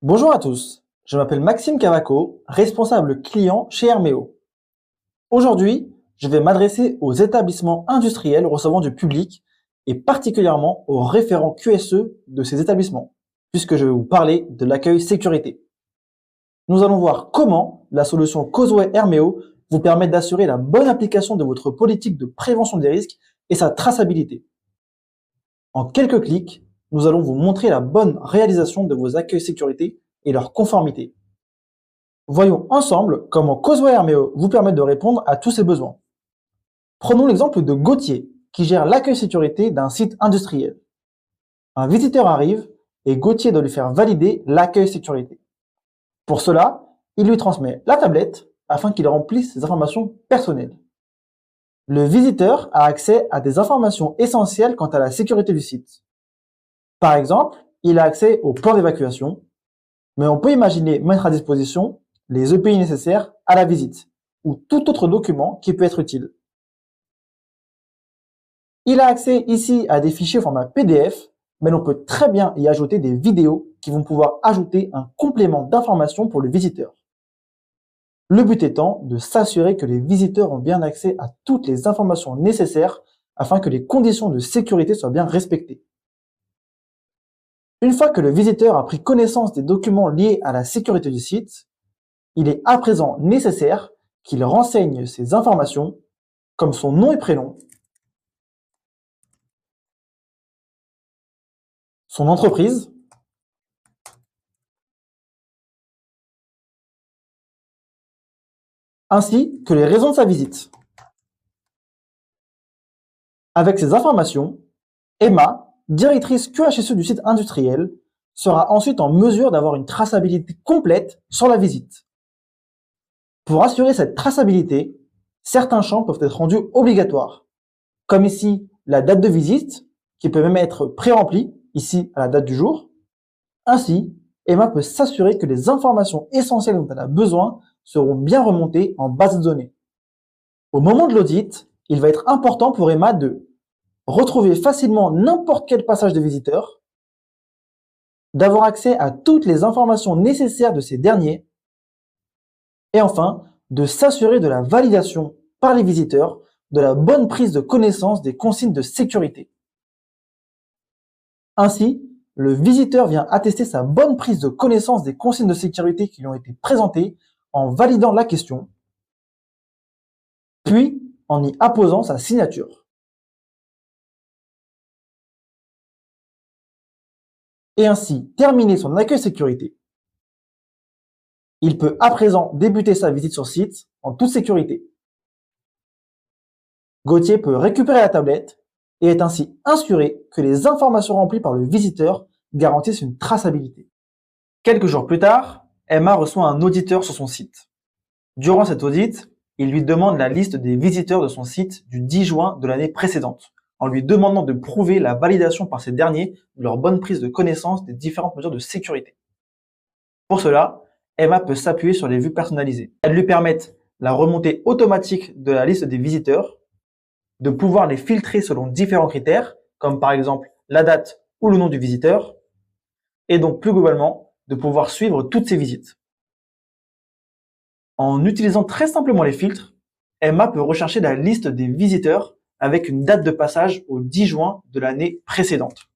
Bonjour à tous, je m'appelle Maxime Cavaco, responsable client chez Herméo. Aujourd'hui, je vais m'adresser aux établissements industriels recevant du public et particulièrement aux référents QSE de ces établissements, puisque je vais vous parler de l'accueil sécurité. Nous allons voir comment la solution Causeway Herméo vous permet d'assurer la bonne application de votre politique de prévention des risques et sa traçabilité. En quelques clics, nous allons vous montrer la bonne réalisation de vos accueils sécurité et leur conformité. Voyons ensemble comment Causeway Herméo vous permet de répondre à tous ces besoins. Prenons l'exemple de Gauthier, qui gère l'accueil sécurité d'un site industriel. Un visiteur arrive et Gauthier doit lui faire valider l'accueil sécurité. Pour cela, il lui transmet la tablette afin qu'il remplisse ses informations personnelles. Le visiteur a accès à des informations essentielles quant à la sécurité du site. Par exemple, il a accès au plan d'évacuation, mais on peut imaginer mettre à disposition les EPI nécessaires à la visite ou tout autre document qui peut être utile. Il a accès ici à des fichiers au format PDF, mais l'on peut très bien y ajouter des vidéos qui vont pouvoir ajouter un complément d'information pour le visiteur. Le but étant de s'assurer que les visiteurs ont bien accès à toutes les informations nécessaires afin que les conditions de sécurité soient bien respectées. Une fois que le visiteur a pris connaissance des documents liés à la sécurité du site, il est à présent nécessaire qu'il renseigne ces informations comme son nom et prénom, son entreprise, ainsi que les raisons de sa visite. Avec ces informations, Emma, directrice QHSE du site industriel, sera ensuite en mesure d'avoir une traçabilité complète sur la visite. Pour assurer cette traçabilité, certains champs peuvent être rendus obligatoires, comme ici la date de visite, qui peut même être pré-remplie, ici à la date du jour. Ainsi, Emma peut s'assurer que les informations essentielles dont elle a besoin seront bien remontées en base de données. Au moment de l'audit, il va être important pour Emma de retrouver facilement n'importe quel passage de visiteur, d'avoir accès à toutes les informations nécessaires de ces derniers, et enfin, de s'assurer de la validation par les visiteurs de la bonne prise de connaissance des consignes de sécurité. Ainsi, le visiteur vient attester sa bonne prise de connaissance des consignes de sécurité qui lui ont été présentées en validant la question, puis en y apposant sa signature. Et ainsi terminer son accueil sécurité. Il peut à présent débuter sa visite sur site en toute sécurité. Gauthier peut récupérer la tablette et est ainsi assuré que les informations remplies par le visiteur garantissent une traçabilité. Quelques jours plus tard, Emma reçoit un auditeur sur son site. Durant cet audit, il lui demande la liste des visiteurs de son site du 10 juin de l'année précédente, en lui demandant de prouver la validation par ces derniers de leur bonne prise de connaissance des différentes mesures de sécurité. Pour cela, Emma peut s'appuyer sur les vues personnalisées. Elles lui permettent la remontée automatique de la liste des visiteurs, de pouvoir les filtrer selon différents critères, comme par exemple la date ou le nom du visiteur, et donc plus globalement, de pouvoir suivre toutes ces visites. En utilisant très simplement les filtres, Emma peut rechercher la liste des visiteurs avec une date de passage au 10 juin de l'année précédente.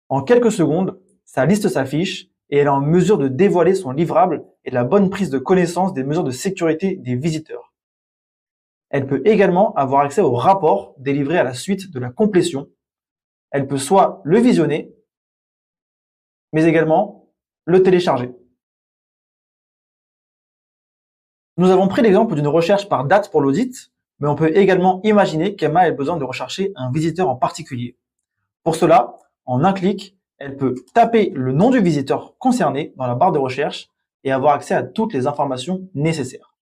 En quelques secondes, sa liste s'affiche et elle est en mesure de dévoiler son livrable et la bonne prise de connaissance des mesures de sécurité des visiteurs. Elle peut également avoir accès au rapport délivré à la suite de la complétion. Elle peut soit le visionner, mais également le télécharger. Nous avons pris l'exemple d'une recherche par date pour l'audit, mais on peut également imaginer qu'Emma ait besoin de rechercher un visiteur en particulier. Pour cela, en un clic, elle peut taper le nom du visiteur concerné dans la barre de recherche et avoir accès à toutes les informations nécessaires.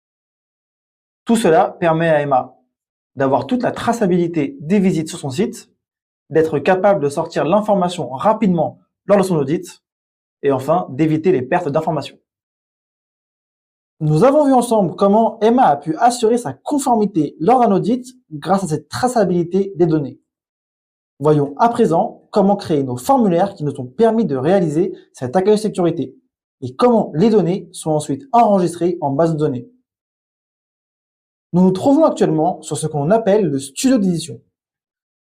Tout cela permet à Emma d'avoir toute la traçabilité des visites sur son site, d'être capable de sortir l'information rapidement lors de son audit, et enfin d'éviter les pertes d'informations. Nous avons vu ensemble comment Emma a pu assurer sa conformité lors d'un audit grâce à cette traçabilité des données. Voyons à présent comment créer nos formulaires qui nous ont permis de réaliser cet accueil sécurité et comment les données sont ensuite enregistrées en base de données. Nous nous trouvons actuellement sur ce qu'on appelle le studio d'édition.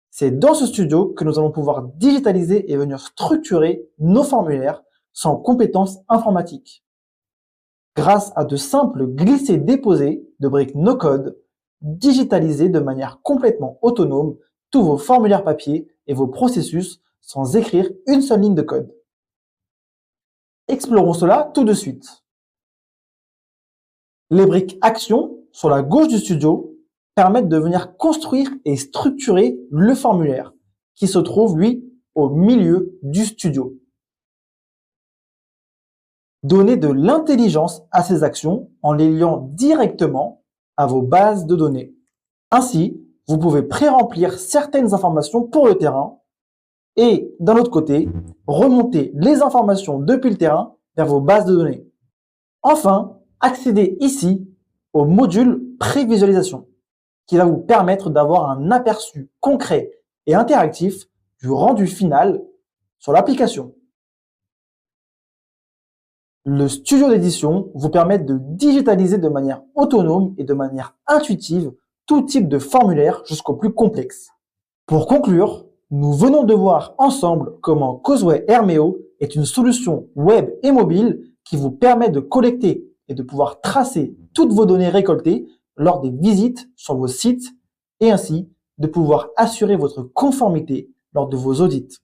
C'est dans ce studio que nous allons pouvoir digitaliser et venir structurer nos formulaires sans compétences informatiques. Grâce à de simples glisser-déposer de briques no-code, digitalisez de manière complètement autonome tous vos formulaires papier et vos processus sans écrire une seule ligne de code. Explorons cela tout de suite. Les briques Action sur la gauche du studio permettent de venir construire et structurer le formulaire qui se trouve, lui, au milieu du studio. Donnez de l'intelligence à ces actions en les liant directement à vos bases de données. Ainsi, vous pouvez pré-remplir certaines informations pour le terrain et, d'un autre côté, remonter les informations depuis le terrain vers vos bases de données. Enfin, accédez ici au module prévisualisation qui va vous permettre d'avoir un aperçu concret et interactif du rendu final sur l'application. Le studio d'édition vous permet de digitaliser de manière autonome et de manière intuitive tout type de formulaire jusqu'au plus complexe. Pour conclure, nous venons de voir ensemble comment Causeway Hermeo est une solution web et mobile qui vous permet de collecter et de pouvoir tracer toutes vos données récoltées lors des visites sur vos sites et ainsi de pouvoir assurer votre conformité lors de vos audits.